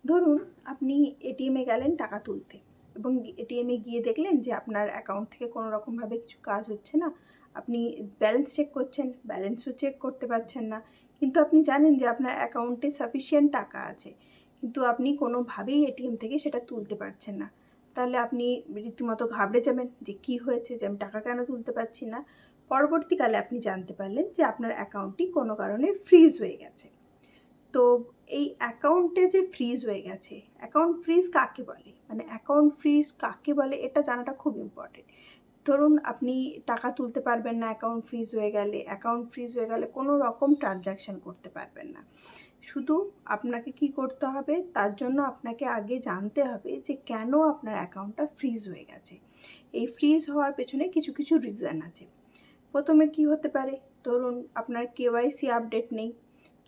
ধরুন আপনি এটিএমে গেলেন টাকা তুলতে এবং এটিএমে গিয়ে দেখলেন যে আপনার অ্যাকাউন্ট থেকে কোনো রকমভাবে কিছু কাজ হচ্ছে না। আপনি ব্যালেন্স চেক করছেন, ব্যালেন্সও চেক করতে পারছেন না, কিন্তু আপনি জানেন যে আপনার অ্যাকাউন্টে সাফিসিয়েন্ট টাকা আছে, কিন্তু আপনি কোনোভাবেই এটিএম থেকে সেটা তুলতে পারছেন না। তাহলে আপনি রীতিমতো ঘাবড়ে যাবেন যে কী হয়েছে, যে আমি টাকা কেন তুলতে পারছি না। পরবর্তীকালে আপনি জানতে পারলেন যে আপনার অ্যাকাউন্টটি কোনো কারণে ফ্রিজ হয়ে গেছে। তো এই অ্যাকাউন্টে যে ফ্রিজ হয়ে গেছে, অ্যাকাউন্ট ফ্রিজ কাকে বলে, মানে অ্যাকাউন্ট ফ্রিজ কাকে বলে এটা জানাটা খুব ইম্পর্টেন্ট। ধরুন আপনি টাকা তুলতে পারবেন না অ্যাকাউন্ট ফ্রিজ হয়ে গেলে কোনো রকম ট্রানজ্যাকশান করতে পারবেন না। শুধু আপনাকে কি করতে হবে, তার জন্য আপনাকে আগে জানতে হবে যে কেন আপনার অ্যাকাউন্টটা ফ্রিজ হয়ে গেছে। এই ফ্রিজ হওয়ার পেছনে কিছু কিছু রিজন আছে। প্রথমে কি হতে পারে, ধরুন আপনার কেওয়াইসি আপডেট নেই।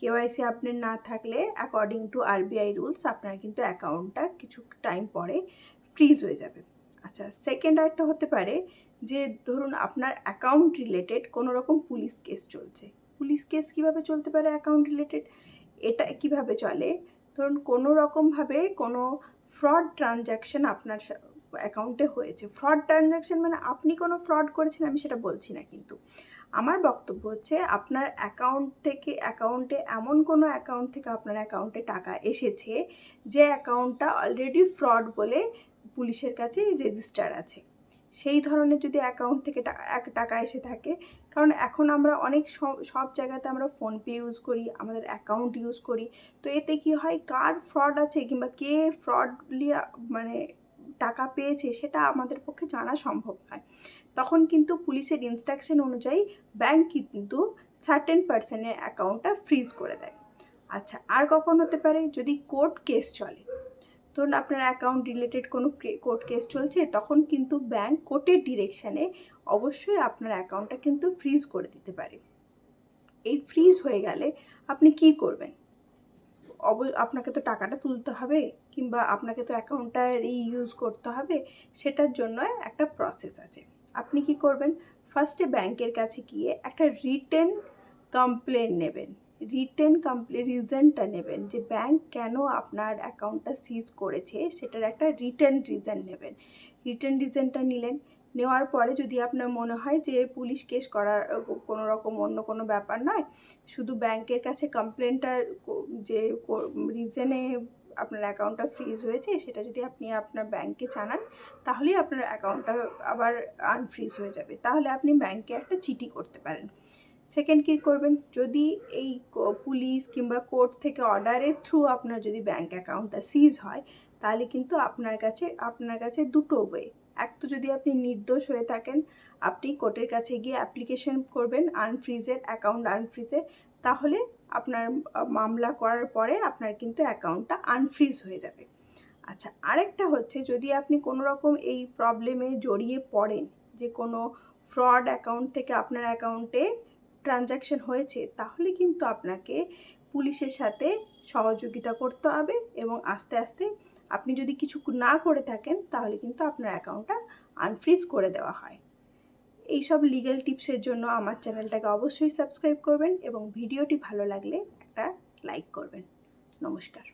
কেওয়াইসি আপডেট না থাকলে অ্যাকর্ডিং টু আরবিআই রুলস আপনার কিন্তু অ্যাকাউন্টটা কিছু টাইম পরে ফ্রিজ হয়ে যাবে। আচ্ছা, সেকেন্ড আরেকটা হতে পারে যে ধরুন আপনার অ্যাকাউন্ট রিলেটেড কোনো রকম পুলিশ কেস চলছে। পুলিশ কেস কীভাবে চলতে পারে অ্যাকাউন্ট রিলেটেড? এটা কিভাবে চলে, ধরুন কোনো রকমভাবে কোনো ফ্রড ট্রানজ্যাকশান আপনার অ্যাকাউন্টে হয়েছে। ফ্রড ট্রানজ্যাকশান মানে আপনি কোনো ফ্রড করেছেন আমি সেটা বলছি না, কিন্তু আমার বক্তব্য হচ্ছে আপনার অ্যাকাউন্টে এমন কোনো অ্যাকাউন্ট থেকে আপনার অ্যাকাউন্টে টাকা এসেছে যে অ্যাকাউন্টটা অলরেডি ফ্রড বলে পুলিশের কাছে রেজিস্টার আছে। সেই ধরনের যদি অ্যাকাউন্ট থেকে টাকা এসে থাকে, কারণ এখন আমরা অনেক সব জায়গাতে আমরা ফোনপে ইউজ করি, আমাদের অ্যাকাউন্ট ইউজ করি। তো এতে কি হয়, কার ফ্রড আছে কিংবা কে ফ্রডলি মানে টাকা পেয়েছে সেটা আমাদের পক্ষে জানা সম্ভব নয়। তখন কিন্তু পুলিশের ইনস্ট্রাকশন অনুযায়ী ব্যাংক কিন্তু সার্টেন পার্সনের অ্যাকাউন্টটা ফ্রিজ করে দেয়। আচ্ছা, আর কখন হতে পারে, যদি কোর্ট কেস চলে। ধরুন আপনার অ্যাকাউন্ট রিলেটেড কোনো কোর্ট কেস চলছে, তখন কিন্তু ব্যাংক কোর্টের ডিরেকশানে অবশ্যই আপনার অ্যাকাউন্টটা কিন্তু ফ্রিজ করে দিতে পারে। এই ফ্রিজ হয়ে গেলে আপনি কি করবেন? আপনাকে তো টাকাটা তুলতে হবে কিংবা আপনাকে তো অ্যাকাউন্টটা ইউজ করতে হবে, সেটার জন্য একটা প্রসেস আছে। আপনি কি করবেন, ফার্স্টে ব্যাংকের কাছে গিয়ে একটা রিটেন কমপ্লেন নেবেন। রিজনটা নেবেন যে ব্যাংক কেন আপনার অ্যাকাউন্টটা সিজ করেছে, সেটার একটা রিজন নেবেন। রিজনটা নিলেন, নেওয়ার পরে যদি আপনার মনে হয় যে পুলিশ কেস করার কোনো রকম অন্য কোনো ব্যাপার নয়, শুধু ব্যাংকের কাছে কমপ্লেনটা যে রিজনে আপনার অ্যাকাউন্টটা ফ্রিজ হয়েছে সেটা যদি আপনি আপনার ব্যাংকে জানান, তাহলেই আপনার অ্যাকাউন্টটা আবার আনফ্রিজ হয়ে যাবে। তাহলে আপনি ব্যাংকে একটা চিঠি করতে পারেন। সেকেন্ড কী করবেন, যদি এই পুলিশ কিংবা কোর্ট থেকে অর্ডারের থ্রু আপনার যদি ব্যাংক অ্যাকাউন্টটা সিজ হয়, তাহলে কিন্তু আপনার কাছে দুটো ওয়ে। এক তো যদি আপনি নির্দোষ হয়ে থাকেন, আপনি কোর্টের কাছে গিয়ে অ্যাপ্লিকেশন করবেন অ্যাকাউন্ট আনফ্রিজের, তাহলে আপনার মামলা করার পরে আপনার কিন্তু অ্যাকাউন্টটা আনফ্রিজ হয়ে যাবে। আচ্ছা, আরেকটা হচ্ছে যদি আপনি কোনো রকম এই প্রবলেমে জড়িয়ে পড়েন যে কোনো ফ্রড অ্যাকাউন্ট থেকে আপনার অ্যাকাউন্টে ট্রানজ্যাকশন হয়েছে, তাহলে কিন্তু আপনাকে পুলিশের সাথে সহযোগিতা করতে হবে এবং আস্তে আস্তে আপনি যদি কিছু না করে থাকেন তাহলে কিন্তু আপনার অ্যাকাউন্টটা আনফ্রিজ করে দেওয়া হয়। এইসব লিগ্যাল টিপসের জন্য আমার চ্যানেলটাকে অবশ্যই সাবস্ক্রাইব করবেন এবং ভিডিওটি ভালো লাগলে একটা লাইক করবেন। নমস্কার।